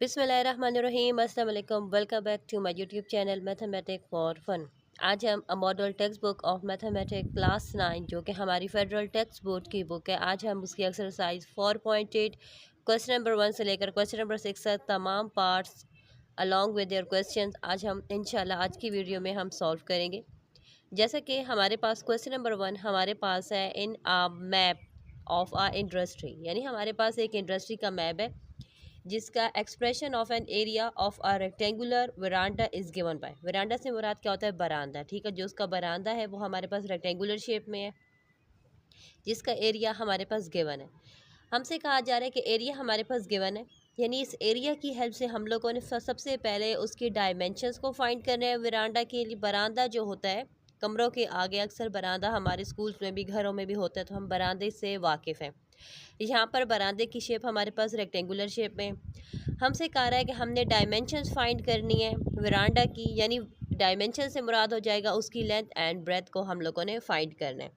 बिस्मिल्लाहिर्रहमानिर्रहीम। अस्सलाम वालेकुम। Welcome back to my YouTube channel mathematic for fun. आज हम model text book of mathematic class 9 जो कि हमारी फेडरल टेक्स्ट बोर्ड की बुक है, आज हम उसकी एक्सरसाइज 4.8 क्वेश्चन नंबर 1 से लेकर क्वेश्चन नंबर 6 तक तमाम parts along with their questions आज हम इंशाल्लाह आज की वीडियो में हम सॉल्व करेंगे। जैसा कि हमारे पास क्वेश्चन नंबर 1 हमारे पास है in a map of a industry, यानी हमारे पास एक इंडस्ट्री का मैप है जिसका expression of an area of a rectangular veranda is given by. Veranda से मुराद क्या होता है? बरामदा। ठीक है, जो उसका बरामदा है वो हमारे पास रेक्टेंगुलर शेप में है जिसका एरिया हमारे पास गिवन है। हमसे कहा जा रहा है कि एरिया हमारे पास गिवन है, यानी इस एरिया की हेल्प से हम लोगों ने सबसे पहले उसकी डायमेंशंस को फाइंड करना है। वरांडा के लिए बरामदा जो होता है कमरों के आगे, अक्सर बरामदा हमारे स्कूल्स में भी घरों में भी होता है, तो हम बरामदे से वाकिफ़ हैं। यहाँ पर बरामदे की शेप हमारे पास रेक्टेंगुलर शेप में। हमसे कहा रहा है कि हमने डायमेंशंस फाइंड करनी है वरांडा की, यानी डायमेंशन से मुराद हो जाएगा उसकी लेंथ एंड ब्रेथ को हम लोगों ने फाइंड करना है।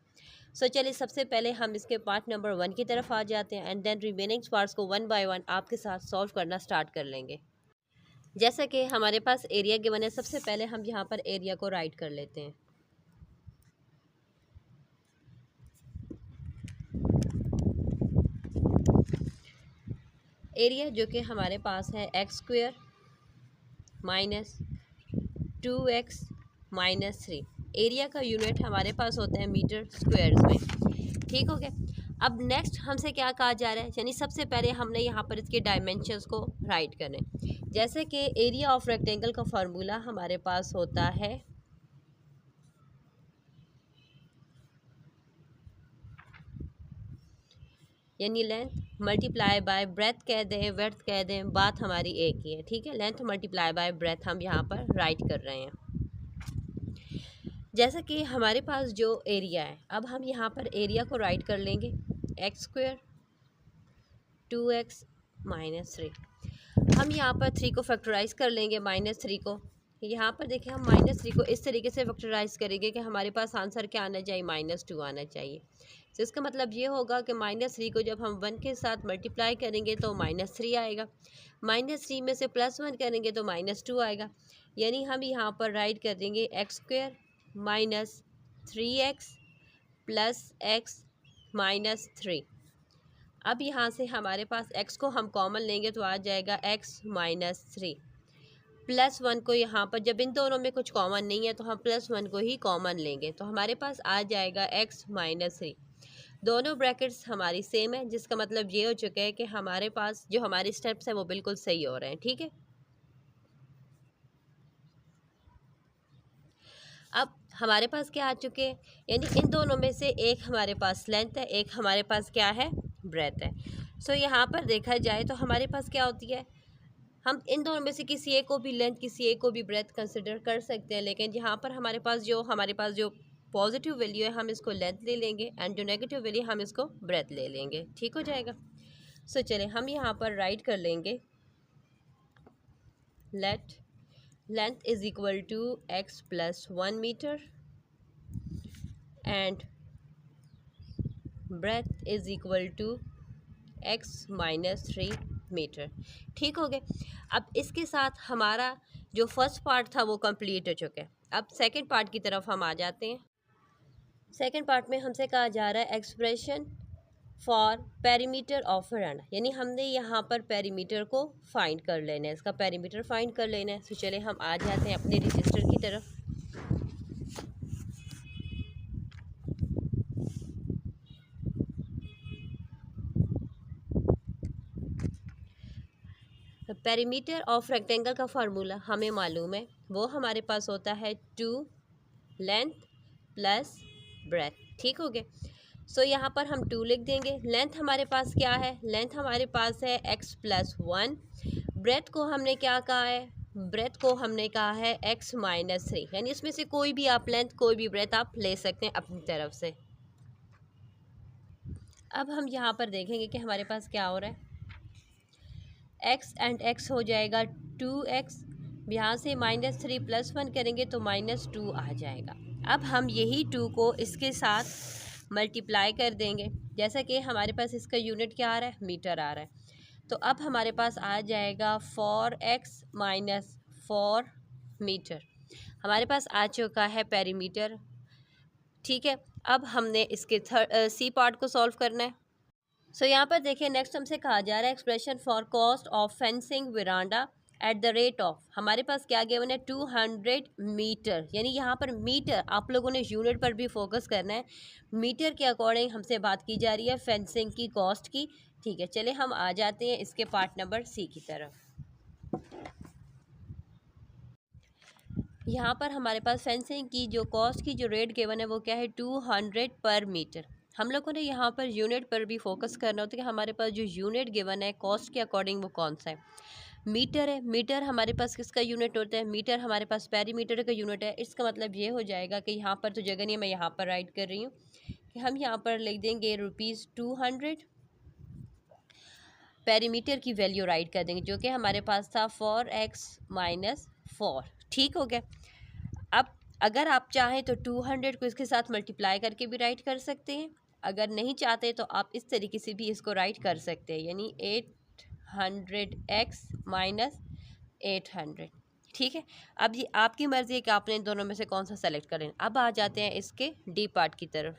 सो चलिए सबसे पहले हम इसके पार्ट नंबर 1 की तरफ आ जाते हैं एंड देन रिमेनिंग पार्ट्स को 1 बाय 1 आपके साथ सॉल्व करना स्टार्ट कर लेंगे। जैसा कि हमारे पास एरिया गिवन है, सबसे पहले हम यहाँ पर एरिया को राइट कर लेते हैं। एरिया जो कि हमारे पास है x square minus 2x minus 3। Area का यूनिट हमारे पास होता है मीटर स्क्वायर्स में। ठीक हो गया। अब नेक्स्ट हमसे क्या कहा जा रहा है, यानी सबसे पहले हमने यहाँ पर इसके डायमेंशंस को राइट करने। जैसे कि एरिया ऑफ रेक्टेंगल का फार्मूला हमारे पास होता है यानी लेंथ मल्टीप्लाई बाय ब्रेथ कह दें, वर्थ कह दें, बात हमारी एक ही है। ठीक है, लेंथ मल्टीप्लाई बाय ब्रेथ हम यहाँ पर राइट कर रहे हैं। जैसा कि हमारे पास जो एरिया है, अब हम यहाँ पर एरिया को राइट कर लेंगे एक्स स्क्वेयर 2x माइनस 3। हम यहाँ पर 3 को फैक्टराइज कर लेंगे, माइनस 3 को। यहाँ पर देखिए हम माइनस 3 को इस तरीके से फैक्टराइज करेंगे कि हमारे पास आंसर क्या आना चाहिए? -2 आना चाहिए। तो इसका मतलब ये होगा कि -3 को जब हम 1 के साथ मल्टीप्लाई करेंगे तो -3 आएगा, -3 में से +1 करेंगे तो -2 आएगा। यानी हम यहाँ पर राइट कर देंगे x square minus 3x plus x minus 3। अब यहाँ से हमारे पास x को हम कॉमन लेंगे तो आ जाएगा x माइनस 3 प्लस 1 को यहाँ पर जब इन दोनों में कुछ कॉमन नहीं है तो हम +1 को ही कॉमन लेंगे तो हमारे पास आ जाएगा x माइनस 3। दोनों ब्रैकेट्स हमारी सेम है, जिसका मतलब ये हो चुका है कि हमारे पास जो हमारे स्टेप्स हैं वो बिल्कुल सही हो रहे हैं। ठीक है, अब हमारे पास क्या आ चुके हैं, यानी इन दोनों में से एक हमारे पास लेंथ है, एक हमारे पास क्या है? ब्रेथ है। सो यहाँ पर देखा जाए तो हमारे पास क्या होती है, हम इन दोनों में से किसी एक को भी लेंथ, किसी एक को भी ब्रेथ कंसिडर कर सकते हैं, लेकिन यहाँ पर हमारे पास जो पॉजिटिव वैल्यू है हम इसको लेंथ ले लेंगे एंड जो नेगेटिव वैल्यू हम इसको ब्रेथ ले लेंगे। ठीक हो जाएगा। सो चलें हम यहाँ पर राइट कर लेंगे late length is equal to x plus 1 meter and breadth is equal to x minus 3 metre. ठीक हो गए। अब इसके साथ हमारा जो फर्स्ट पार्ट था वो कंप्लीट हो चुका है। अब सेकंड पार्ट की तरफ हम आ जाते हैं। सेकंड पार्ट में हमसे कहा जा रहा है एक्सप्रेशन फॉर पेरीमीटर ऑफ वरांडा, यानी हमने यहाँ पर पेरीमीटर को फाइंड कर लेना है, इसका पेरीमीटर फाइंड कर लेना है। तो चले हम आ जाते हैं अपने रजिस्टर की तरफ। तो पेरीमीटर ऑफ रेक्टेंगल का फार्मूला हमें मालूम है, वो हमारे पास होता है 2 लेंथ प्लस ब्रेथ। ठीक हो गया। सो यहाँ पर हम 2 लिख देंगे। लेंथ हमारे पास क्या है? लेंथ हमारे पास है x प्लस 1। ब्रेथ को हमने क्या कहा है? ब्रेथ को हमने कहा है x माइनस 3, यानी इसमें से कोई भी आप लेंथ, कोई भी ब्रेथ आप ले सकते हैं अपनी तरफ से। अब हम यहाँ पर देखेंगे कि हमारे पास क्या हो रहा है। x एंड x हो जाएगा 2x, यहाँ से -3 प्लस 1 करेंगे तो -2 आ जाएगा। अब हम यही 2 को इसके साथ मल्टीप्लाई कर देंगे, जैसा कि हमारे पास इसका यूनिट क्या आ रहा है? मीटर आ रहा है। तो अब हमारे पास आ जाएगा 4x माइनस 4 मीटर, हमारे पास आ चुका है पेरीमीटर। ठीक है, अब हमने इसके सी पार्ट को सॉल्व करना है। सो यहाँ पर देखिए नेक्स्ट हमसे कहा जा रहा है expression for cost of fencing veranda at the rate of, हमारे पास क्या गिवन है 200 मीटर, यानी यहाँ पर मीटर, आप लोगों ने यूनिट पर भी फोकस करना है। मीटर के अकॉर्डिंग हमसे बात की जा रही है फेंसिंग की कॉस्ट की। ठीक है, चले हम आ जाते हैं इसके पार्ट नंबर सी की तरफ। यहाँ पर हमारे पास फेंसिंग की जो कॉस्ट की जो रेट गिवन है वो क्या है 200 पर मीटर। हम लोगों ने यहाँ पर यूनिट पर भी फोकस करना होता है कि हमारे पास जो यूनिट गिवन है कॉस्ट के अकॉर्डिंग वो कौन सा है। मीटर है, मीटर हमारे पास किसका यूनिट होता है, मीटर हमारे पास पेरीमीटर का यूनिट है। इसका मतलब ये हो जाएगा कि यहाँ पर तो जगह नहीं, मैं यहाँ पर राइट कर रही हूँ कि हम यहाँ पर लिख देंगे ₹200, पेरीमीटर की वैल्यू राइट कर देंगे जो कि हमारे पास था 4x माइनस 4। ठीक हो गया। अब अगर आप चाहें तो 200 को इसके साथ मल्टीप्लाई करके भी राइट कर सकते हैं, अगर नहीं चाहते तो आप इस तरीके से भी इसको राइट कर सकते हैं, यानी 800x माइनस 800। ठीक है, अब ये आपकी मर्ज़ी है कि आपने इन दोनों में से कौन सा सेलेक्ट करें। अब आ जाते हैं इसके डी पार्ट की तरफ।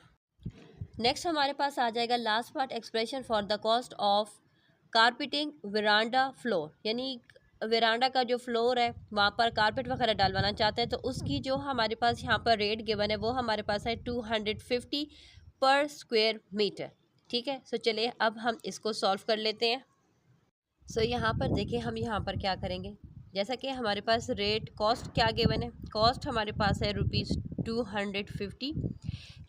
नेक्स्ट हमारे पास आ जाएगा last part expression for the cost of carpeting veranda floor, यानी वेरांडा का जो फ्लोर है वहाँ पर कारपेट वगैरह डलवाना चाहते हैं तो उसकी जो हमारे पास यहाँ पर रेट गिवन है वो हमारे पास है 250 पर स्क्वायर मीटर। ठीक है, सो चलिए अब हम इसको सॉल्व कर लेते हैं। सो यहाँ पर देखिए हम यहाँ पर क्या करेंगे, जैसा कि हमारे पास रेट कॉस्ट क्या गिवन है, कॉस्ट हमारे पास है ₹250।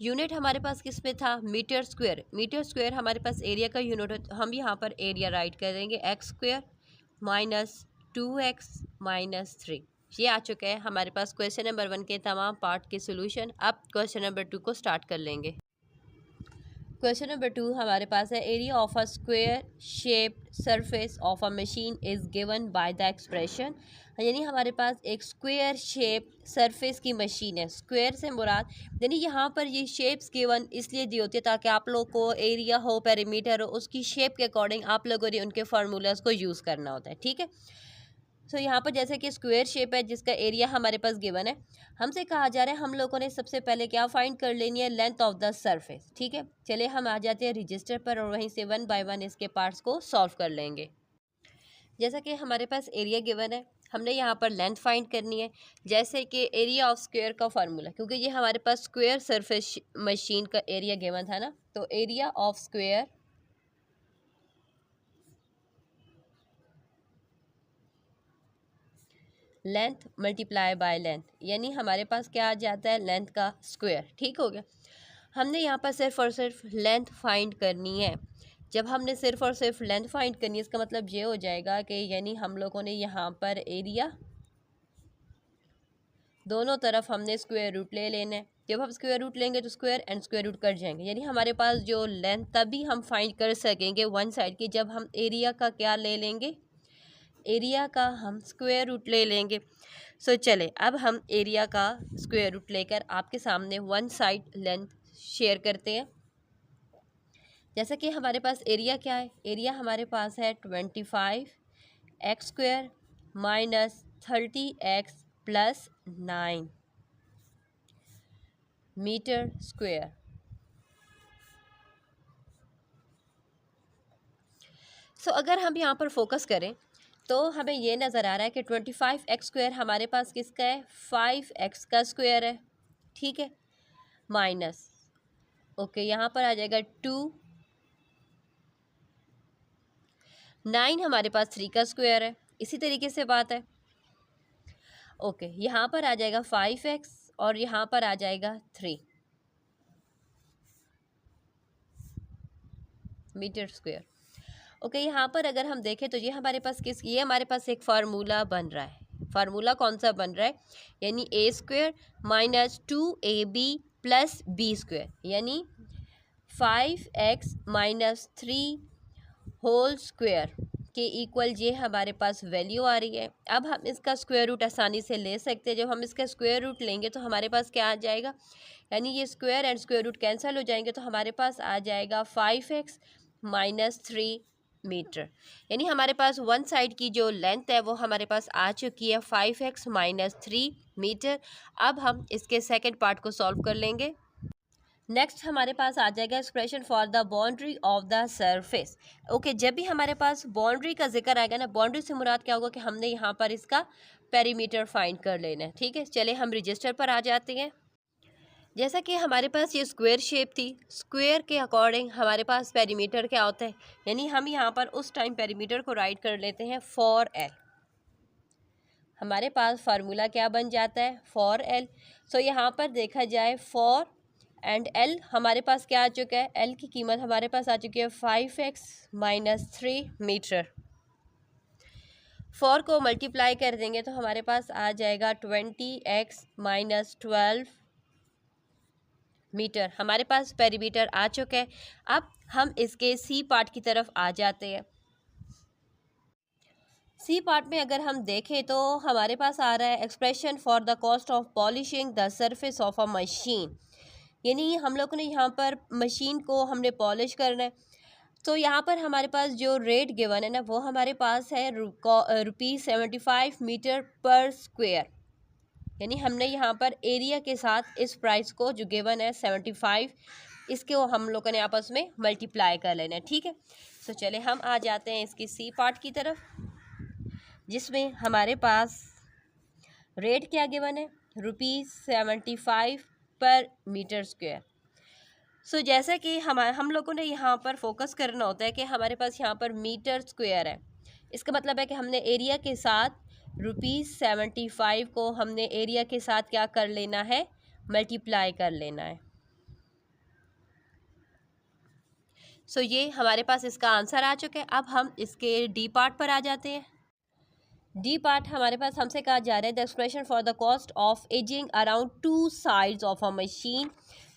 यूनिट हमारे पास किस में था, मीटर स्क्वायर, मीटर स्क्वायर हमारे पास एरिया का यूनिट है, हम यहाँ पर एरिया राइट कर देंगे x square minus 2x minus 3। ये आ चुका है हमारे पास क्वेश्चन नंबर 1 के तमाम पार्ट के सोल्यूशन। अब क्वेश्चन नंबर 2 को स्टार्ट कर लेंगे। क्वेश्चन नंबर 2 हमारे पास है area of a square shaped surface of a machine is given by the expression, यानी हमारे पास एक स्क्वायर शेप सरफेस की मशीन है। स्क्वायर से मुराद यानी यहाँ पर ये शेप्स गिवन इसलिए दी होती है ताकि आप लोग को एरिया हो, पेरीमीटर हो, उसकी शेप के अकॉर्डिंग आप लोगों ने उनके फार्मूलाज को यूज़ करना होता है। ठीक है, सो यहाँ पर जैसे कि स्क्वायर शेप है जिसका एरिया हमारे पास गिवन है, हमसे कहा जा रहा है हम लोगों ने सबसे पहले क्या फाइंड कर लेनी है, लेंथ ऑफ द सरफेस। ठीक है, चलिए हम आ जाते हैं रजिस्टर पर और वहीं से 1 बाय 1 इसके पार्ट्स को सॉल्व कर लेंगे। जैसा कि हमारे पास एरिया गिवन है, हमने यहाँ पर लेंथ फाइंड करनी है। जैसे कि एरिया ऑफ स्क्वायर का फार्मूला, क्योंकि ये हमारे पास स्क्वायर सरफेस मशीन का एरिया गिवन था ना, तो area of square length multiply by length, यानी हमारे पास क्या आ जाता है, लेंथ का स्क्वायर। ठीक हो गया, हमने यहाँ पर सिर्फ और सिर्फ लेंथ फाइंड करनी है। जब हमने सिर्फ और सिर्फ लेंथ फाइंड करनी है इसका मतलब ये हो जाएगा कि यानी हम लोगों ने यहाँ पर एरिया दोनों तरफ हमने स्क्वायर रूट ले लेना है। जब हम स्क्वायर रूट लेंगे तो square and square root cut जाएंगे, यानी हमारे पास जो लेंथ तभी हम फाइंड कर सकेंगे वन साइड की जब हम एरिया का क्या ले लेंगे, एरिया का हम स्क्वायर रूट ले लेंगे। सो चले अब हम एरिया का स्क्वायर रूट लेकर आपके सामने वन साइड लेंथ शेयर करते हैं। जैसा कि हमारे पास एरिया क्या है, एरिया हमारे पास है 25x square minus 30x plus 9 metre square. So अगर हम यहाँ पर फोकस करें तो हमें ये नज़र आ रहा है कि 25x स्क्वायर हमारे पास किसका है, 5x का स्क्वायर है। ठीक है, माइनस ओके यहाँ पर आ जाएगा 2, 9 हमारे पास 3 का स्क्वायर है, इसी तरीके से बात है। ओके यहाँ पर आ जाएगा 5x और यहाँ पर आ जाएगा 3 मीटर स्क्वायर। ओके यहाँ पर अगर हम देखें तो ये हमारे पास ये हमारे पास एक फार्मूला बन रहा है। फार्मूला कौन सा बन रहा है, यानी a square minus 2ab plus b square, यानी 5x माइनस 3 होल स्क्वायर के इक्वल ये हमारे पास वैल्यू आ रही है। अब हम इसका स्क्वायर रूट आसानी से ले सकते हैं। जब हम इसका स्क्वायर रूट लेंगे तो हमारे पास क्या आ जाएगा, यानी ये square and square root cancel हो जाएंगे तो हमारे पास आ जाएगा 5x माइनस 3 मीटर। यानी हमारे पास वन साइड की जो लेंथ है वो हमारे पास आ चुकी है 5x-3 मीटर। अब हम इसके सेकंड पार्ट को सॉल्व कर लेंगे। नेक्स्ट हमारे पास आ जाएगा expression for the boundary of the surface. Okay, जब भी हमारे पास बाउंड्री का जिक्र आएगा ना, बाउंड्री से मुराद क्या होगा कि हमने यहाँ पर इसका पेरीमीटर फाइंड कर लेना है। ठीक है, चले हम रजिस्टर पर आ जाते हैं। जैसा कि हमारे पास ये स्क्वायर शेप थी, स्क्वायर के अकॉर्डिंग हमारे पास पेरीमीटर क्या होता है, यानी हम यहाँ पर उस टाइम पेरीमीटर को राइट कर लेते हैं फॉर एल। हमारे पास फार्मूला क्या बन जाता है, फॉर एल। सो यहाँ पर देखा जाए फॉर एंड एल हमारे पास क्या आ चुका है, एल की कीमत हमारे पास आ चुकी है 5x-3 मीटर। फॉर को मल्टीप्लाई कर देंगे तो हमारे पास आ जाएगा 20x-12 मीटर। हमारे पास पेरीमीटर आ चुका है। अब हम इसके सी पार्ट की तरफ आ जाते हैं। सी पार्ट में अगर हम देखें तो हमारे पास आ रहा है expression for the cost of polishing the surface of a machine. यानी हम लोग ने यहाँ पर मशीन को हमने पॉलिश करना है। तो यहाँ पर हमारे पास जो रेट गिवन है ना, वो हमारे पास है ₹75 मीटर पर स्क्वायर। यानी हमने यहाँ पर एरिया के साथ इस प्राइस को जो गिवन है 75, इसको हम लोगों ने आपस में मल्टीप्लाई कर लेना है। ठीक है, तो चले हम आ जाते हैं इसकी सी पार्ट की तरफ, जिसमें हमारे पास रेट क्या गिवन है, ₹75 पर मीटर स्क्वायर। सो जैसा कि हम लोगों ने यहाँ पर फोकस करना होता है कि हमारे पास यहाँ पर मीटर स्क्वायर है। इसका मतलब है कि हमने एरिया के साथ ₹75 को हमने एरिया के साथ क्या कर लेना है, मल्टीप्लाई कर लेना है। सो ये हमारे पास इसका आंसर आ चुका है। अब हम इसके डी पार्ट पर आ जाते हैं। डी पार्ट हमारे पास हमसे कहा जा रहा है the expression for the cost of ageing around 2 sides of a machine.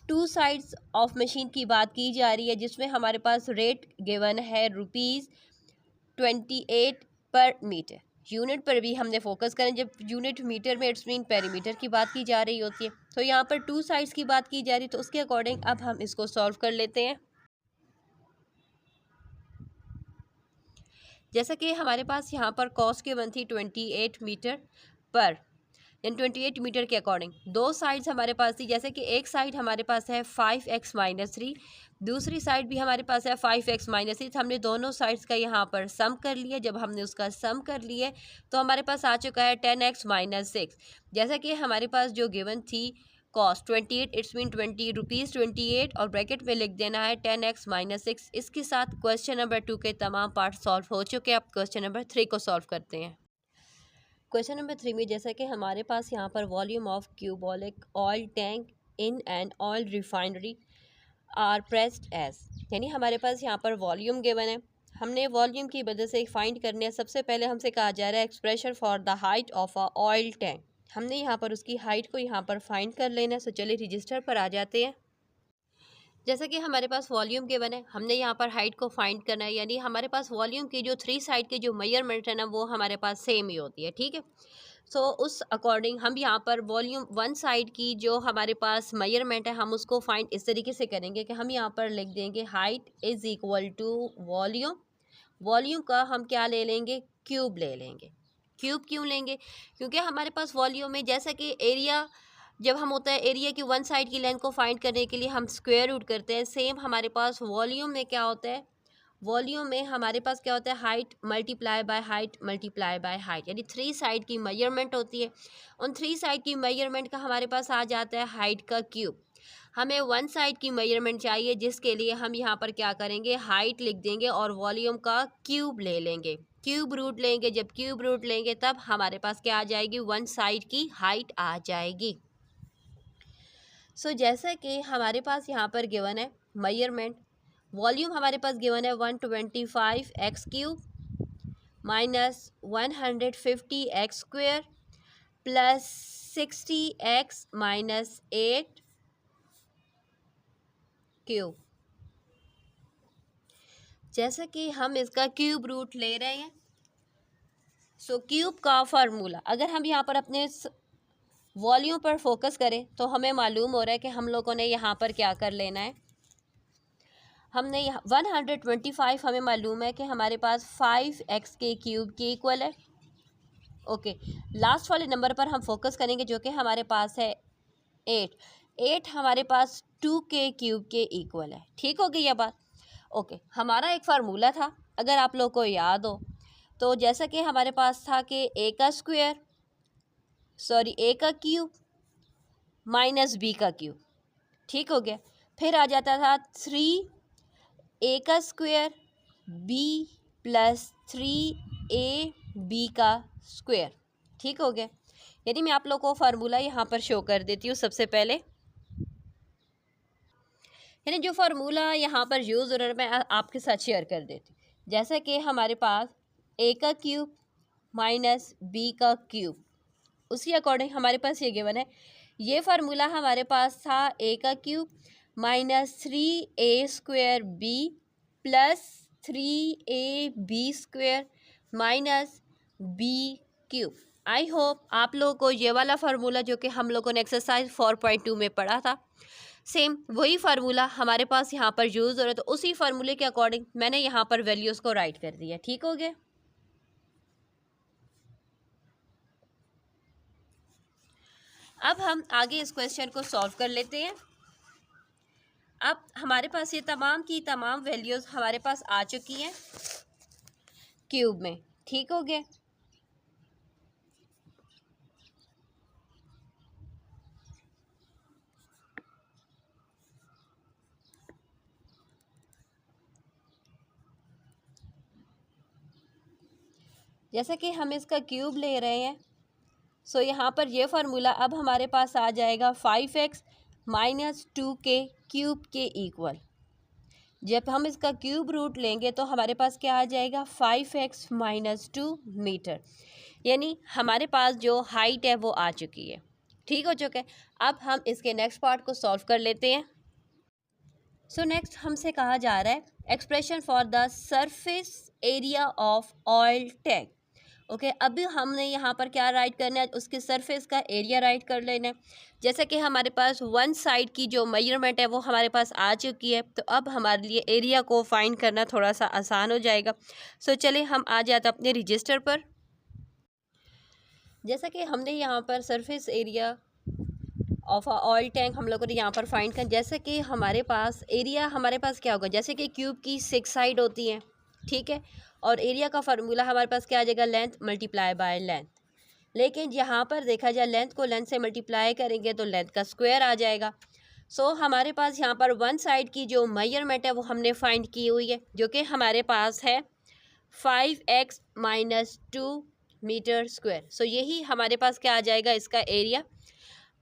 2 sides of machine की बात की जा रही है, जिसमें हमारे पास रेट गिवन है ₹28 पर मीटर। यूनिट पर भी हमने फोकस करें, जब यूनिट मीटर में इट्स मीन पेरीमीटर की बात की जा रही होती है। तो यहाँ पर 2 साइड्स की बात की जा रही है, तो उसके अकॉर्डिंग अब हम इसको सॉल्व कर लेते हैं। जैसा कि हमारे पास यहाँ पर कॉस्ट गिवन थी 28 मीटर पर, यानी 28 मीटर के अकॉर्डिंग 2 साइड्स हमारे पास थी। जैसे कि एक साइड हमारे पास है 5x-3, दूसरी साइड भी हमारे पास है 5x-3। तो हमने दोनों साइड्स का यहाँ पर सम कर लिया। जब हमने उसका सम कर लिया तो हमारे पास आ चुका है 10x-6। जैसा कि हमारे पास जो गिवन थी कॉस्ट 28, इट्स मीन ₹28 और ब्रैकेट में लिख देना है 10x-6। इसके साथ क्वेश्चन नंबर 2 के तमाम पार्ट सॉल्व हो चुके हैं। अब क्वेश्चन नंबर 3 को सॉल्व करते हैं। क्वेश्चन नंबर 3 में जैसा कि हमारे पास यहाँ पर volume of cubical oil tank in and oil refinery are pressed as, यानी हमारे पास यहाँ पर वॉल्यूम गिवन है। हमने वॉल्यूम की वजह से फाइंड करने है। सबसे पहले हमसे कहा जा रहा है expression for the height of a oil tank. हमने यहाँ पर उसकी हाइट को यहाँ पर फाइंड कर लेना है। सो चलिए रजिस्टर पर आ जाते हैं। जैसा कि हमारे पास वॉल्यूम गिवन है, हमने यहाँ पर हाइट को फाइंड करना है। यानी हमारे पास वॉल्यूम की जो 3 साइड के जो मेजरमेंट है ना, वो हमारे पास सेम ही होती है। ठीक है, सो उस अकॉर्डिंग हम यहाँ पर वॉल्यूम वन साइड की जो हमारे पास मेजरमेंट है, हम उसको फाइंड इस तरीके से करेंगे कि हम यहाँ पर लिख देंगे height is equal to volume. Volume का हम क्या ले लेंगे, क्यूब ले लेंगे। क्यूब क्यों लेंगे, क्योंकि हमारे पास वॉल्यूम में जैसा कि एरिया जब हम होता है एरिया की वन साइड की लेंथ को फाइंड करने के लिए हम स्क्वायर रूट करते हैं, सेम हमारे पास वॉल्यूम में क्या होता है, वॉल्यूम में हमारे पास क्या होता है, height multiply by height multiply by height. यानी 3 साइड की मेजरमेंट होती है। उन 3 साइड की मेजरमेंट का हमारे पास आ जाता है हाइट का क्यूब। हमें वन साइड की मेजरमेंट चाहिए, जिसके लिए हम यहाँ पर क्या करेंगे, हाइट लिख देंगे और वॉल्यूम का क्यूब ले लेंगे, क्यूब रूट लेंगे। जब क्यूब रूट लेंगे तब हमारे पास क्या आ जाएगी, वन साइड की हाइट आ जाएगी। सो जैसा कि हमारे पास यहाँ पर गिवन है मेजरमेंट, वॉल्यूम हमारे पास गिवन है 125x³ minus 150x² plus 60x-8³। जैसा कि हम इसका क्यूब रूट ले रहे हैं, सो क्यूब का फार्मूला अगर हम यहाँ पर अपने वॉल्यूम पर फोकस करें तो हमें मालूम हो रहा है कि हम लोगों ने यहाँ पर क्या कर लेना है, हमने यहाँ 125 हमें मालूम है कि हमारे पास 5x के क्यूब के इक्वल है। ओके, लास्ट वाले नंबर पर हम फोकस करेंगे जो कि हमारे पास है 8 हमारे पास 2 के क्यूब के इक्वल है। ठीक हो गई यह बात। ओके, हमारा एक फार्मूला था, अगर आप लोग को याद हो तो, जैसा कि हमारे पास था कि ए का क्यूब माइनस बी का क्यूब। ठीक हो गया। फिर आ जाता था 3a का स्क्वायर b प्लस 3ab का स्क्वायर। ठीक हो गया। यानी मैं आप लोग को फार्मूला यहाँ पर शो कर देती हूँ सबसे पहले। यानी जो फार्मूला यहाँ पर यूज़ हो रहा है मैं आपके साथ शेयर कर देती हूँ। जैसे कि हमारे पास a का क्यूब माइनस b का क्यूब, उसी अकॉर्डिंग हमारे पास ये गिवन है। ये फार्मूला हमारे पास था a का cube minus 3a square b plus 3ab square minus b cube. I hope आप लोगों को ये वाला फार्मूला जो कि हम लोगों ने एक्सरसाइज 4.2 में पढ़ा था, सेम वही फार्मूला हमारे पास यहाँ पर यूज़ हो रहा है। तो उसी फार्मूले के अकॉर्डिंग मैंने यहाँ पर वैल्यूज़ को राइट कर दिया। ठीक हो गया। अब हम आगे इस क्वेश्चन को सॉल्व कर लेते हैं। अब हमारे पास ये तमाम की तमाम वैल्यूज़ हमारे पास आ चुकी हैं क्यूब में। ठीक हो गया। जैसे कि हम इसका क्यूब ले रहे हैं, सो यहाँ पर ये फार्मूला अब हमारे पास आ जाएगा 5x माइनस 2 के क्यूब के इक्वल। जब हम इसका क्यूब रूट लेंगे तो हमारे पास क्या आ जाएगा 5x माइनस 2 मीटर। यानी हमारे पास जो हाइट है वो आ चुकी है। ठीक हो चुका है। अब हम इसके नेक्स्ट पार्ट को सॉल्व कर लेते हैं। सो नेक्स्ट हमसे कहा जा रहा है expression for the surface area of oil tank. Okay, अभी हमने यहाँ पर क्या राइट करना है, उसके सरफेस का एरिया राइट कर लेना है। जैसे कि हमारे पास वन साइड की जो मेजरमेंट है वो हमारे पास आ चुकी है, तो अब हमारे लिए एरिया को फाइंड करना थोड़ा सा आसान हो जाएगा। सो चलिए हम आ जाते हैं अपने रजिस्टर पर। जैसा कि हमने यहाँ पर surface area of oil tank हम लोगों ने यहाँ पर फाइंड कर, जैसे कि हमारे पास एरिया हमारे पास क्या होगा, जैसे कि क्यूब की 6 साइड होती हैं। ठीक है, और एरिया का फार्मूला हमारे पास क्या आ जाएगा, लेंथ मल्टीप्लाई बाय लेंथ। लेकिन यहाँ पर देखा जाए लेंथ को लेंथ से मल्टीप्लाई करेंगे तो लेंथ का स्क्वायर आ जाएगा। सो हमारे पास यहाँ पर वन साइड की जो मेजरमेंट है वो हमने फाइंड की हुई है, जो कि हमारे पास है 5x माइनस 2 मीटर स्क्वायर। सो यही हमारे पास क्या आ जाएगा, इसका एरिया।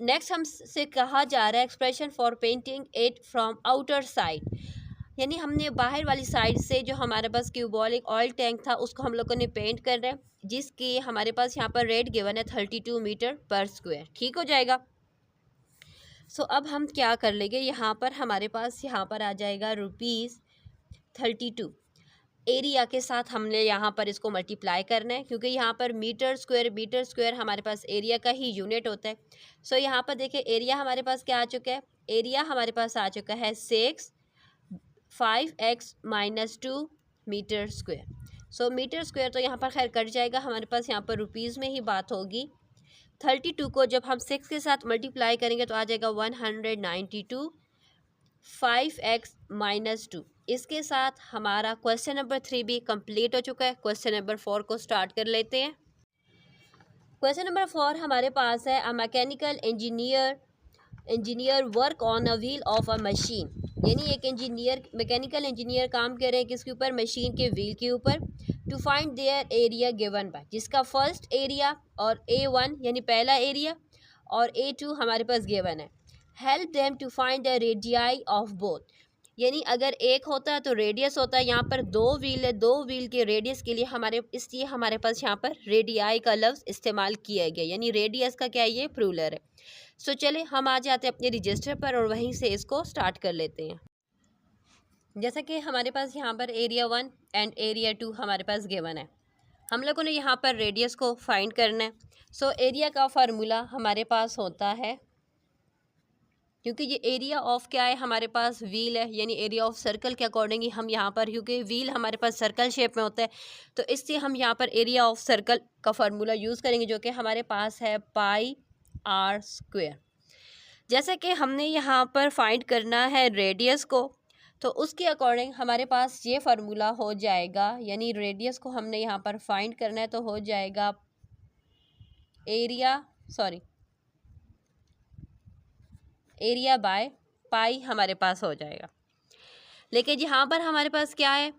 नेक्स्ट हमसे कहा जा रहा है expression for painting it from outer side. यानी हमने बाहर वाली साइड से जो हमारे पास क्यूबॉलिक ऑयल टैंक था उसको हम लोगों ने पेंट कर रहे हैं, जिसकी हमारे पास यहाँ पर रेट गिवन है 32 मीटर पर स्क्वायर। ठीक हो जाएगा। सो अब हम क्या कर लेंगे, यहाँ पर हमारे पास यहाँ पर आ जाएगा ₹32। एरिया के साथ हमने यहाँ पर इसको मल्टीप्लाई करना है, क्योंकि यहाँ पर मीटर स्क्वायर हमारे पास एरिया का ही यूनिट होता है। सो यहाँ पर देखिए एरिया हमारे पास क्या आ चुका है, एरिया हमारे पास आ चुका है 5x माइनस 2 मीटर स्क्वायर। सो मीटर स्क्वायर तो यहाँ पर खैर कट जाएगा, हमारे पास यहाँ पर रुपीज़ में ही बात होगी। 32 को जब हम 6 के साथ मल्टीप्लाई करेंगे तो आ जाएगा 192। 5x माइनस 2, इसके साथ हमारा क्वेश्चन नंबर 3 भी कंप्लीट हो चुका है। क्वेश्चन नंबर 4 को स्टार्ट कर लेते हैं। क्वेश्चन नंबर 4 हमारे पास है a mechanical engineer work on a wheel of a machine. यानी एक मैकेनिकल इंजीनियर काम कर रहे हैं किसके ऊपर, मशीन के व्हील के ऊपर। To find there area given by, जिसका फर्स्ट एरिया और A1 यानी पहला एरिया और A2 हमारे पास गिवन है। Help them to find the radii of both. यानी अगर एक होता है तो रेडियस होता है, यहाँ पर 2 व्हील है, 2 व्हील के रेडियस के लिए इसलिए हमारे पास यहाँ पर रेडियाई का लफ्ज़ इस्तेमाल किया गया। यानी रेडियस का क्या है, ये प्लूरल है। सो चले हम आ जाते हैं अपने रजिस्टर पर और वहीं से इसको स्टार्ट कर लेते हैं। जैसा कि हमारे पास यहाँ पर एरिया 1 एंड एरिया 2 हमारे पास गिवन है, हम लोगों ने यहाँ पर रेडियस को फाइंड करना है। सो एरिया का फार्मूला हमारे पास होता है क्योंकि ये एरिया ऑफ क्या है, हमारे पास व्हील है, यानी एरिया ऑफ सर्कल के अकॉर्डिंग ही हम यहाँ पर, क्योंकि व्हील हमारे पास सर्कल शेप में होता है, तो इसलिए हम यहाँ पर एरिया ऑफ सर्कल का फार्मूला यूज़ करेंगे, जो कि हमारे पास है पाई आर स्क्वेयर। जैसे कि हमने यहाँ पर फाइंड करना है रेडियस को, तो उसके अकॉर्डिंग हमारे पास ये फार्मूला हो जाएगा, यानी रेडियस को हमने यहाँ पर फाइंड करना है तो हो जाएगा एरिया बाय पाई हमारे पास हो जाएगा। लेकिन यहाँ पर हमारे पास क्या है,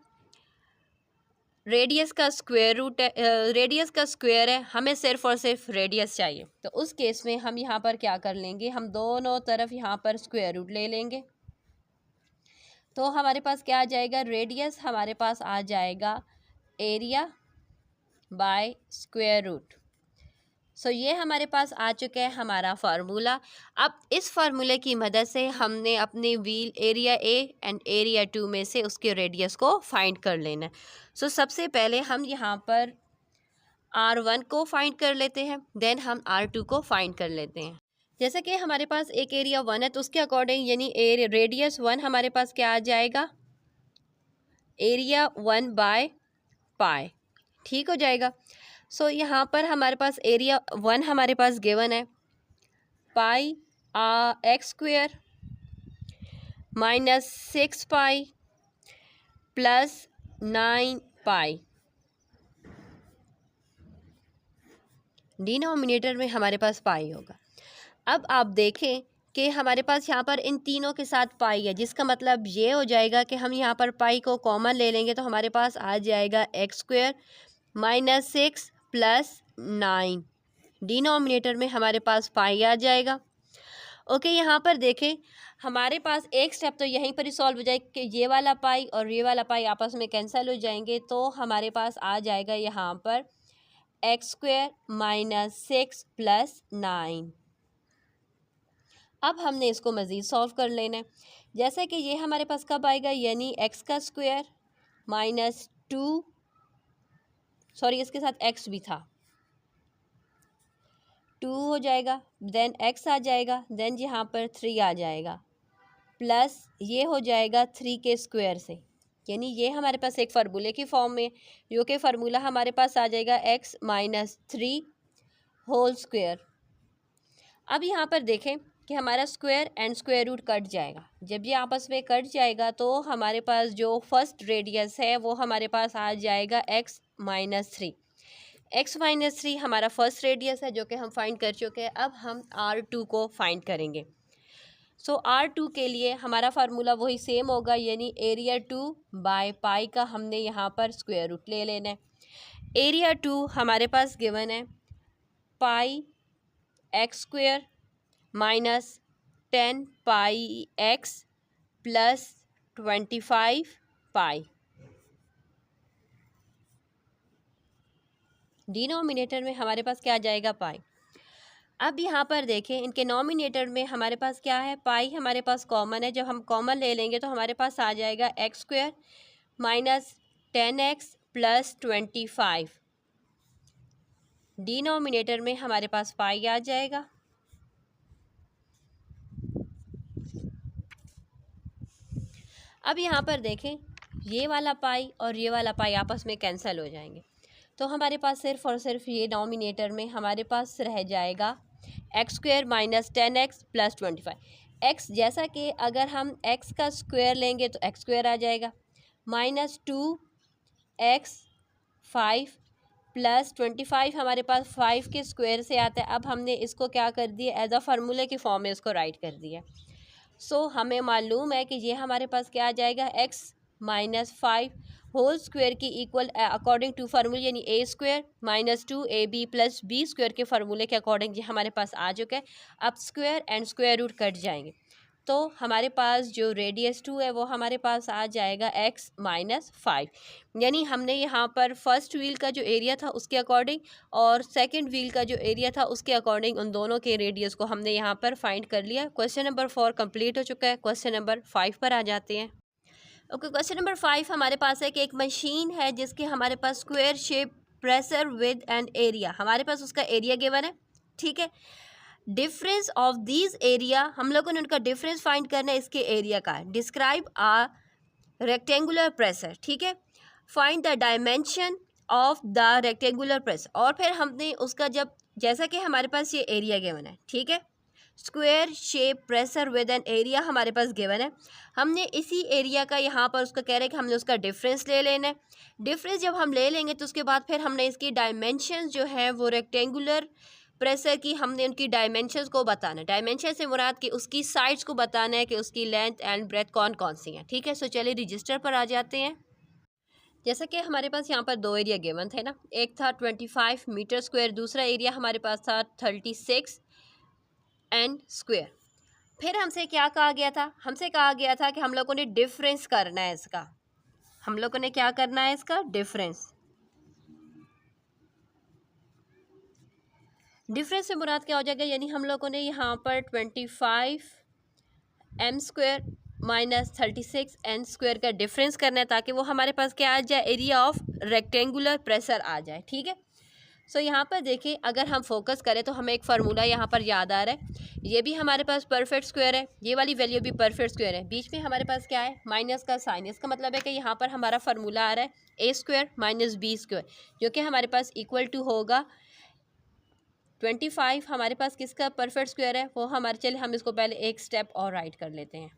रेडियस का स्क्वायर रूट है, रेडियस का स्क्वायर है, हमें सिर्फ और सिर्फ रेडियस चाहिए। तो उस केस में हम यहाँ पर क्या कर लेंगे, हम दोनों तरफ यहाँ पर स्क्वायर रूट ले लेंगे। तो हमारे पास क्या आ जाएगा, रेडियस हमारे पास आ जाएगा एरिया बाय स्क्वायर रूट। सो ये हमारे पास आ चुका है हमारा फार्मूला। अब इस फार्मूले की मदद से हमने अपने wheel area A and area 2 में से उसके रेडियस को फाइंड कर लेना है। सो सबसे पहले हम यहाँ पर R1 को फाइंड कर लेते हैं, देन हम R2 को फाइंड कर लेते हैं। जैसे कि हमारे पास एक एरिया 1 है, तो उसके अकॉर्डिंग यानी रेडियस 1 हमारे पास क्या आ जाएगा, एरिया 1 बाय पाई, ठीक हो जाएगा। सो यहाँ पर हमारे पास एरिया 1 हमारे पास गिवन है pi x square minus 6 pi plus 9 pi. Denominator में हमारे पास पाई होगा। अब आप देखें कि हमारे पास यहाँ पर इन तीनों के साथ पाई है, जिसका मतलब ये हो जाएगा कि हम यहाँ पर पाई को कॉमन ले लेंगे तो हमारे पास आ जाएगा x square minus 6 plus 9। Denominator में हमारे पास पाई आ जाएगा। ओके, यहाँ पर देखें हमारे पास एक स्टेप तो यहीं पर ही सॉल्व हो जाएगा कि ये वाला पाई और ये वाला पाई आपस में कैंसिल हो जाएंगे, तो हमारे पास आ जाएगा यहाँ पर एक्स स्क्वेयर माइनस 6 प्लस 9। अब हमने इसको मज़ीद सॉल्व कर लेना है। जैसे कि ये हमारे पास कब आएगा, यानी एक्स का स्क्वायर माइनस 2, सॉरी इसके साथ एक्स भी था, 2 हो जाएगा, देन एक्स आ जाएगा, देन यहाँ पर 3 आ जाएगा, प्लस ये हो जाएगा 3 के स्क्वायर से, यानी ये हमारे पास एक फार्मूले की फॉर्म में, जो कि फार्मूला हमारे पास आ जाएगा एक्स माइनस 3 होल स्क्वायर। अब यहाँ पर देखें कि हमारा square and square root cut जाएगा। जब ये आपस में कट जाएगा तो हमारे पास जो फर्स्ट रेडियस है वो हमारे पास आ जाएगा एक्स माइनस 3। एक्स माइनस 3 हमारा फर्स्ट रेडियस है, जो कि हम फाइंड कर चुके हैं। अब हम R2 को फाइंड करेंगे। सो R2 के लिए हमारा फार्मूला वही सेम होगा, यानी एरिया 2 बाय पाई का हमने यहाँ पर स्क्वायर रूट ले लेना है। एरिया 2 हमारे पास गिवन है पाई एक्स स्क्वेयर माइनस 10 पाई एक्स प्लस 25 पाई। डिनोमिनेटर में हमारे पास क्या आ जाएगा, पाई। अब यहाँ पर देखें इनके नोमिनेटर में हमारे पास क्या है, पाई हमारे पास कॉमन है। जब हम कॉमन ले लेंगे तो हमारे पास आ जाएगा x square minus 10x plus 25। Denominator में हमारे पास पाई आ जाएगा। अब यहाँ पर देखें ये वाला पाई और ये वाला पाई आपस में कैंसिल हो जाएंगे, तो हमारे पास सिर्फ और सिर्फ ये नॉमिनेटर में हमारे पास रह जाएगा x square minus 10x plus 25। X जैसा कि अगर हम एक्स का स्क्वायर लेंगे तो एक्स स्क्वायर आ जाएगा, माइनस 2x 5 प्लस 25 हमारे पास 5 के स्क्वायर से आता है। अब हमने इसको क्या कर दिया, एज अ फार्मूले की फॉर्म में इसको राइट कर दिया। सो हमें मालूम है कि ये हमारे पास क्या आ जाएगा, एक्स माइनस 5 होल स्क्वायर की इक्वल अकॉर्डिंग टू फार्मूले, यानी a square minus 2ab plus b square के फार्मूले के अकॉर्डिंग ये हमारे पास आ चुका है। अब square and square root cut जाएंगे, तो हमारे पास जो रेडियस 2 है वो हमारे पास आ जाएगा एक्स माइनस 5। यानी हमने यहाँ पर फर्स्ट व्हील का जो एरिया था उसके अकॉर्डिंग और सेकंड व्हील का जो एरिया था उसके अकॉर्डिंग उन दोनों के रेडियस को हमने यहाँ पर फाइंड कर लिया। क्वेश्चन नंबर 4 कंप्लीट हो चुका है। क्वेश्चन नंबर 5 पर आ जाते हैं। ओके, क्वेश्चन नंबर 5 हमारे पास है कि एक मशीन है जिसके हमारे पास square shape pressure with and area, हमारे पास उसका एरिया गिवन है, ठीक है। डिफरेंस ऑफ दीज एरिया, हम लोगों ने उनका डिफरेंस फाइंड करना है इसके एरिया का। डिस्क्राइब आ रेक्टेंगुलर प्रेशर, ठीक है। Find the dimension of the rectangular pressure, और फिर हमने उसका जब, जैसा कि हमारे पास ये एरिया गिवन है, ठीक है, square shape pressure with an area हमारे पास गिवन है। हमने इसी एरिया का यहाँ पर उसका कह रहे हैं कि हमने उसका डिफरेंस ले लेना है। डिफरेंस जब हम ले लेंगे तो उसके बाद फिर हमने इसकी डायमेंशंस जो है वो रेक्टेंगुलर प्रेशर की हमने उनकी डायमेंशंस को बताना है। डायमेंशन से मुराद कि उसकी साइड्स को बताना है कि उसकी लेंथ एंड ब्रेथ कौन कौन सी हैं, ठीक है। सो चलिए रजिस्टर पर आ जाते हैं। जैसा कि हमारे पास यहाँ पर दो एरिया गिवन थे ना, एक था 25 मीटर स्क्वायर, दूसरा एरिया हमारे पास था 36 एन स्क्वायर। फिर हमसे क्या कहा गया था, हमसे कहा गया था कि हम लोगों ने डिफरेंस करना है इसका। हम लोगों ने क्या करना है, इसका डिफरेंस। डिफरेंस से मुराद क्या हो जाएगा, यानी हम लोगों ने यहाँ पर 25 M square minus 36 N square का डिफरेंस करना है, ताकि वो हमारे पास क्या आ जाए, एरिया ऑफ रेक्टेंगुलर प्रेशर आ जाए, ठीक है। सो यहाँ पर देखिए, अगर हम फोकस करें तो हमें एक फार्मूला यहाँ पर याद आ रहा है। ये भी हमारे पास परफेक्ट स्क्वायर है, ये वाली वैल्यू भी परफेक्ट स्क्वायर है, बीच में हमारे पास क्या है, माइनस का साइन। इसका मतलब है कि यहाँ पर हमारा फार्मूला आ रहा है ए स्क्वायर माइनस बी स्क्वायर, जो कि हमारे पास इक्वल टू होगा 25। हमारे पास किसका परफेक्ट स्क्वायर है, वो हमारे, चलिए हम इसको पहले एक स्टेप और राइट कर लेते हैं।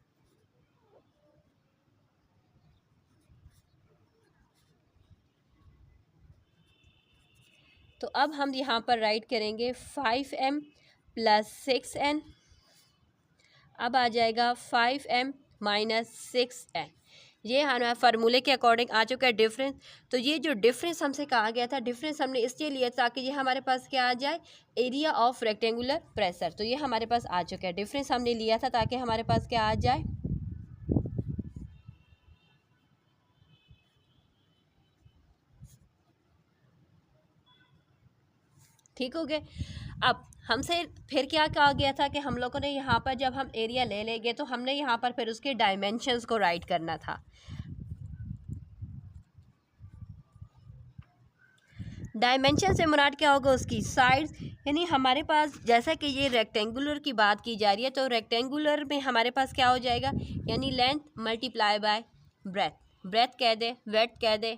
तो अब हम यहाँ पर राइट करेंगे 5m प्लस 6n, अब आ जाएगा 5m माइनस 6n। ये हमारे फार्मूले के अकॉर्डिंग आ चुका है डिफरेंस। तो ये जो डिफरेंस हमसे कहा गया था, डिफरेंस हमने इसलिए लिया ताकि ये हमारे पास क्या आ जाए, एरिया ऑफ रेक्टेंगुलर प्रेशर। तो ये हमारे पास आ चुका है, डिफरेंस हमने लिया था ताकि हमारे पास क्या आ जाए, ठीक हो गए। अब हमसे फिर क्या कहा गया था कि हम लोगों ने यहाँ पर जब हम एरिया ले लेंगे तो हमने यहाँ पर फिर उसके डायमेंशंस को राइट करना था। डायमेंशन से मुराद क्या होगा, उसकी साइड्स। यानी हमारे पास जैसा कि ये रेक्टेंगुलर की बात की जा रही है, तो रेक्टेंगुलर में हमारे पास क्या हो जाएगा, यानी length multiply by breadth. Breadth कह दे, वेट कह दे,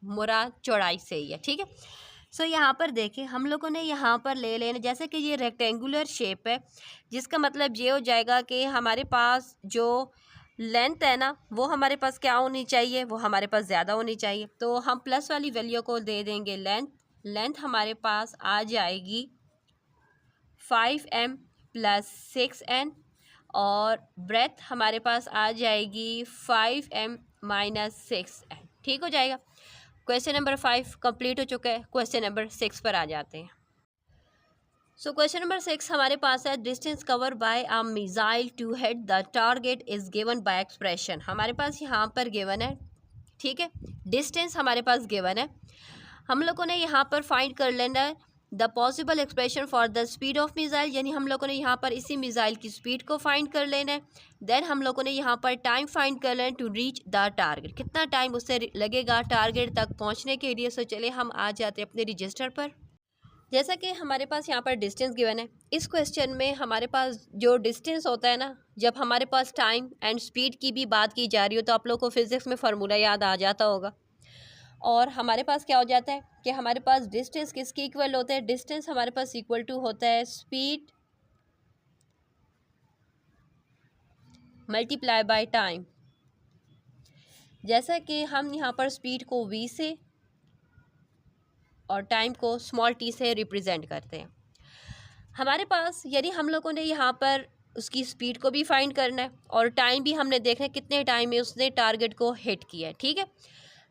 मुराद चौड़ाई से ही है, ठीक है। सो यहाँ पर देखिए, हम लोगों ने यहाँ पर ले लेना, जैसे कि ये रेक्टेंगुलर शेप है, जिसका मतलब ये हो जाएगा कि हमारे पास जो लेंथ है ना, वो हमारे पास क्या होनी चाहिए, वो हमारे पास ज़्यादा होनी चाहिए। तो हम प्लस वाली वैल्यू को दे देंगे लेंथ। लेंथ हमारे पास आ जाएगी 5m प्लस 6n, और ब्रेथ हमारे पास आ जाएगी 5m माइनस 6n, ठीक हो जाएगा। क्वेश्चन नंबर 5 कंप्लीट हो चुका है। क्वेश्चन नंबर 6 पर आ जाते हैं। सो क्वेश्चन नंबर 6 हमारे पास है, distance cover by a missile to hit the target is given by expression. हमारे पास यहाँ पर गिवन है, ठीक है, डिस्टेंस हमारे पास गिवन है। हम लोगों ने यहाँ पर फाइंड कर लेना है the possible expression for the speed of missile, यानी हम लोगों ने यहाँ पर इसी मिसाइल की स्पीड को फाइंड कर लेना है। देन हम लोगों ने यहाँ पर टाइम फाइंड कर लेना टू रीच द टारगेट, कितना टाइम उससे लगेगा टारगेट तक पहुँचने के लिए। सो चलिए हम आ जाते हैं अपने रजिस्टर पर। जैसा कि हमारे पास यहाँ पर डिस्टेंस गिवन है, इस क्वेश्चन में हमारे पास जो डिस्टेंस होता है ना, जब हमारे पास टाइम एंड स्पीड की भी बात की जा रही हो तो आप लोग को फिजिक्स में फार्मूला याद आ जाता होगा। और हमारे पास क्या हो जाता है कि हमारे पास डिस्टेंस किसके इक्वल होते हैं, डिस्टेंस हमारे पास इक्वल टू होता है स्पीड मल्टीप्लाई बाय टाइम। जैसा कि हम यहाँ पर स्पीड को v से और टाइम को स्मॉल t से रिप्रेजेंट करते हैं। हमारे पास यानी हम लोगों ने यहाँ पर उसकी स्पीड को भी फाइंड करना है और टाइम भी हमने देखना है कितने टाइम में उसने टारगेट को हिट किया है, ठीक है।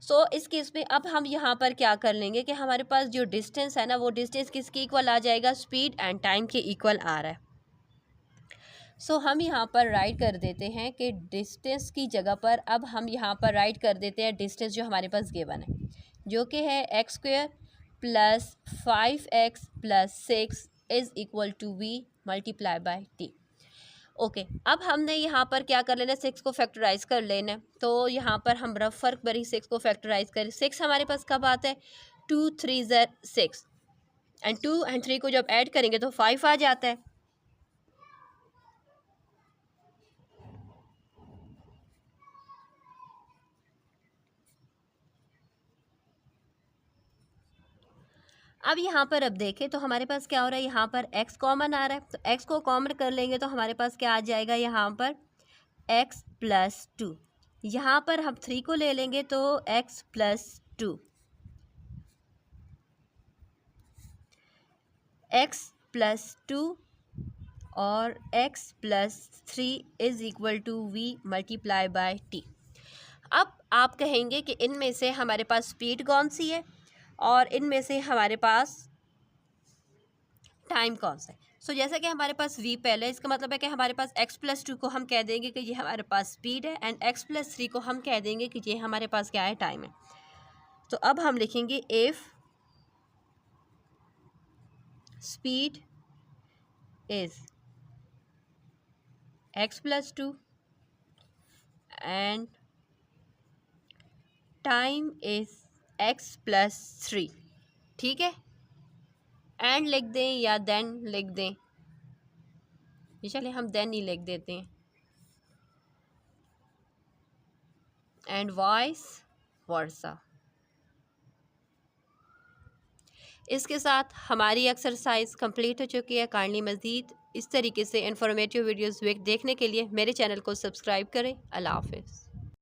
सो इस केस में अब हम यहाँ पर क्या कर लेंगे कि हमारे पास जो डिस्टेंस है ना, वो डिस्टेंस किसके इक्वल आ जाएगा, स्पीड एंड टाइम के इक्वल आ रहा है। सो हम यहाँ पर राइट कर देते हैं कि डिस्टेंस की जगह पर अब हम यहाँ पर राइट कर देते हैं डिस्टेंस जो हमारे पास गिवन है, जो कि है x square plus 5x plus 6 is equal to v multiply by t. Okay, अब हमने यहाँ पर क्या कर लेना है, 6 को फैक्टराइज कर लेना है। तो यहाँ पर हम रफ फर्क बरी 6 को फैक्टराइज करें। 6 हमारे पास कब आता है, 2 3 6 एंड 2 एंड 3 को जब ऐड करेंगे तो 5 आ जाता है। अब यहाँ पर अब देखें तो हमारे पास क्या हो रहा है, यहाँ पर x कॉमन आ रहा है, तो x को कॉमन कर लेंगे तो हमारे पास क्या आ जाएगा, यहाँ पर x प्लस 2। यहाँ पर हम 3 को ले लेंगे तो x प्लस 2, x प्लस 2 और x plus 3 is equal to v multiply by t। अब आप कहेंगे कि इनमें से हमारे पास स्पीड कौन सी है और इनमें से हमारे पास टाइम कौन सा है। सो जैसा कि हमारे पास v पहले है, इसका मतलब है कि हमारे पास x प्लस 2 को हम कह देंगे कि ये हमारे पास स्पीड है एंड x प्लस 3 को हम कह देंगे कि ये हमारे पास क्या है, टाइम है। तो अब हम लिखेंगे if speed is x plus 2 and time is x plus 3, ठीक है, एंड लिख दें या देन लिख दें, ये चलिए हम देन ही लिख देते हैं, एंड वाइस वर्सा। इसके साथ हमारी एक्सरसाइज कंप्लीट हो चुकी है। काइंडली मज़ीद इस तरीके से इंफॉर्मेटिव वीडियोस देखने के लिए मेरे चैनल को सब्सक्राइब करें। अल्लाह हाफ़िज़।